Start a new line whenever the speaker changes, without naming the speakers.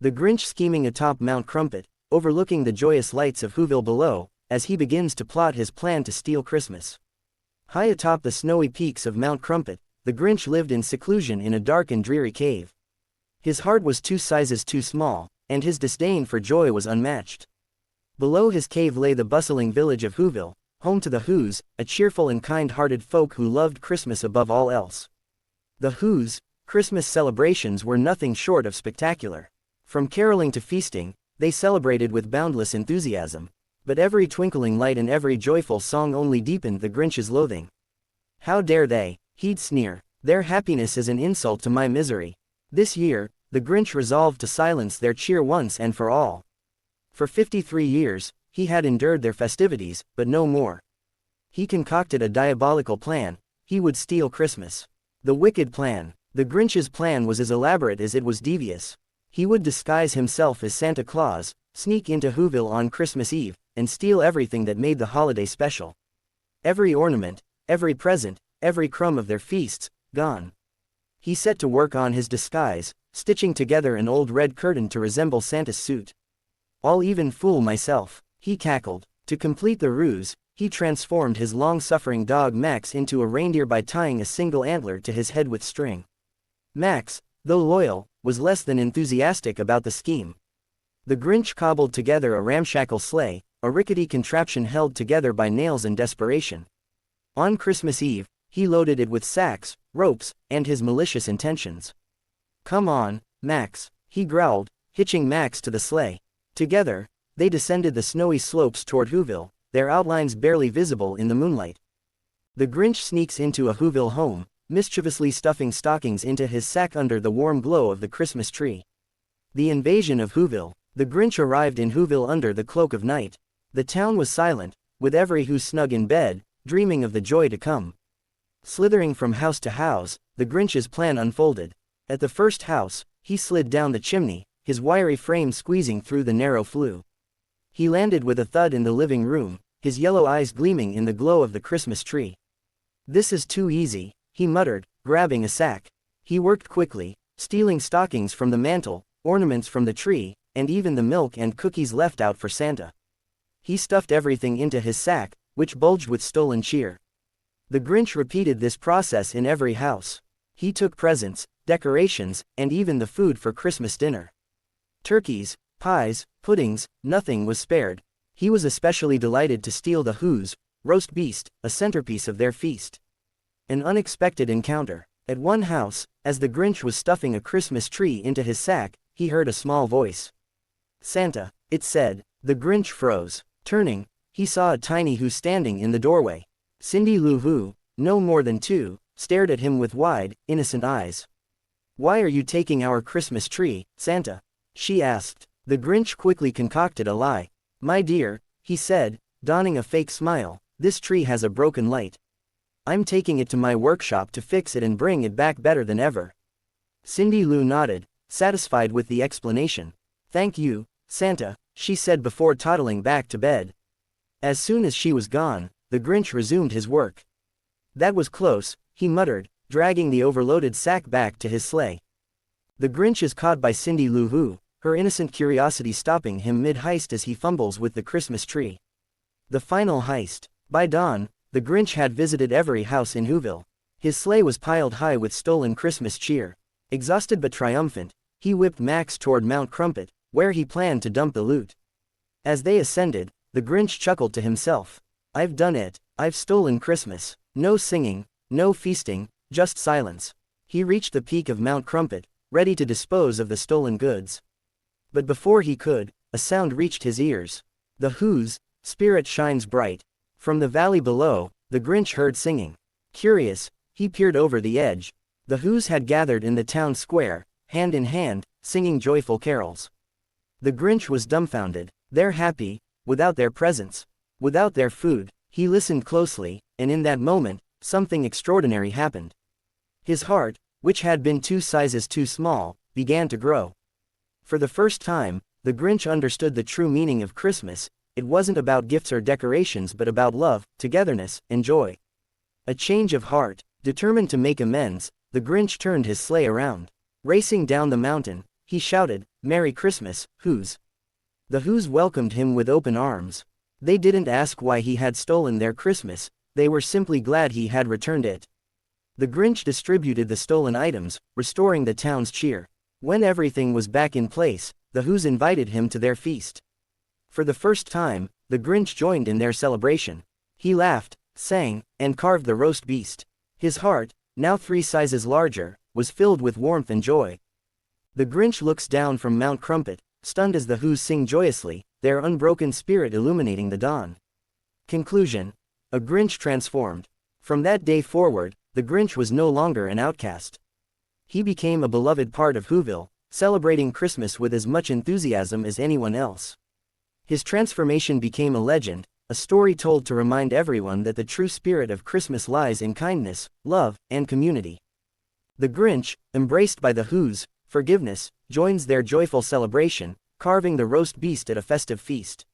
The Grinch scheming atop Mount Crumpet, overlooking the joyous lights of Whoville below, as he begins to plot his plan to steal Christmas. High atop the snowy peaks of Mount Crumpet, the Grinch lived in seclusion in a dark and dreary cave. His heart was 2 sizes too small, and his disdain for joy was unmatched. Below his cave lay the bustling village of Whoville, home to the Whos, a cheerful and kind-hearted folk who loved Christmas above all else. The Whos' Christmas celebrations were nothing short of spectacular. From caroling to feasting, they celebrated with boundless enthusiasm. But every twinkling light and every joyful song only deepened the Grinch's loathing. "How dare they?" he'd sneer. "Their happiness is an insult to my misery." This year, the Grinch resolved to silence their cheer once and for all. For 53 years, he had endured their festivities, but no more. He concocted a diabolical plan. He would steal Christmas. The wicked plan. The Grinch's plan was as elaborate as it was devious. He would disguise himself as Santa Claus, sneak into Whoville on Christmas Eve, and steal everything that made the holiday special. Every ornament, every present, every crumb of their feasts, gone. He set to work on his disguise, stitching together an old red curtain to resemble Santa's suit. "I'll even fool myself," he cackled. To complete the ruse, he transformed his long-suffering dog Max into a reindeer by tying a single antler to his head with string. Max, though loyal, was less than enthusiastic about the scheme. The Grinch cobbled together a ramshackle sleigh, a rickety contraption held together by nails and desperation. On Christmas Eve, he loaded it with sacks, ropes, and his malicious intentions. "Come on, Max," he growled, hitching Max to the sleigh. Together, they descended the snowy slopes toward Whoville, their outlines barely visible in the moonlight. The Grinch sneaks into a Whoville home, mischievously stuffing stockings into his sack under the warm glow of the Christmas tree. The invasion of Whoville. The Grinch arrived in Whoville under the cloak of night. The town was silent, with every Who snug in bed, dreaming of the joy to come. Slithering from house to house, the Grinch's plan unfolded. At the first house, he slid down the chimney, his wiry frame squeezing through the narrow flue. He landed with a thud in the living room, his yellow eyes gleaming in the glow of the Christmas tree. "This is too easy," he muttered, grabbing a sack. He worked quickly, stealing stockings from the mantel, ornaments from the tree, and even the milk and cookies left out for Santa. He stuffed everything into his sack, which bulged with stolen cheer. The Grinch repeated this process in every house. He took presents, decorations, and even the food for Christmas dinner. Turkeys, pies, puddings, nothing was spared. He was especially delighted to steal the Whos' roast beast, a centerpiece of their feast. An unexpected encounter. At one house, as the Grinch was stuffing a Christmas tree into his sack, he heard a small voice. "Santa," it said. The Grinch froze. Turning, he saw a tiny Who standing in the doorway. Cindy Lou Who, no more than 2, stared at him with wide, innocent eyes. "Why are you taking our Christmas tree, Santa?" she asked. The Grinch quickly concocted a lie. "My dear," he said, donning a fake smile, "this tree has a broken light. I'm taking it to my workshop to fix it and bring it back better than ever." Cindy Lou nodded, satisfied with the explanation. "Thank you, Santa," she said before toddling back to bed. As soon as she was gone, the Grinch resumed his work. "That was close," he muttered, dragging the overloaded sack back to his sleigh. The Grinch is caught by Cindy Lou Who, her innocent curiosity stopping him mid-heist as he fumbles with the Christmas tree. The final heist. By dawn, the Grinch had visited every house in Whoville. His sleigh was piled high with stolen Christmas cheer. Exhausted but triumphant, he whipped Max toward Mount Crumpet, where he planned to dump the loot. As they ascended, the Grinch chuckled to himself. "I've done it, I've stolen Christmas. No singing, no feasting, just silence." He reached the peak of Mount Crumpet, ready to dispose of the stolen goods. But before he could, a sound reached his ears. The Whos' spirit shines bright. From the valley below, the Grinch heard singing. Curious, he peered over the edge. The Whos had gathered in the town square, hand in hand, singing joyful carols. The Grinch was dumbfounded. They're happy, without their presents, without their food. He listened closely, and in that moment, something extraordinary happened. His heart, which had been 2 sizes too small, began to grow. For the first time, the Grinch understood the true meaning of Christmas. It wasn't about gifts or decorations but about love, togetherness, and joy. A change of heart. Determined to make amends, the Grinch turned his sleigh around. Racing down the mountain, he shouted, "Merry Christmas, Whos." The Whos welcomed him with open arms. They didn't ask why he had stolen their Christmas, they were simply glad he had returned it. The Grinch distributed the stolen items, restoring the town's cheer. When everything was back in place, the Whos invited him to their feast. For the first time, the Grinch joined in their celebration. He laughed, sang, and carved the roast beast. His heart, now 3 sizes larger, was filled with warmth and joy. The Grinch looks down from Mount Crumpet, stunned as the Whos sing joyously, their unbroken spirit illuminating the dawn. Conclusion: a Grinch transformed. From that day forward, the Grinch was no longer an outcast. He became a beloved part of Whoville, celebrating Christmas with as much enthusiasm as anyone else. His transformation became a legend, a story told to remind everyone that the true spirit of Christmas lies in kindness, love, and community. The Grinch, embraced by the Whos, forgiveness, joins their joyful celebration, carving the roast beast at a festive feast.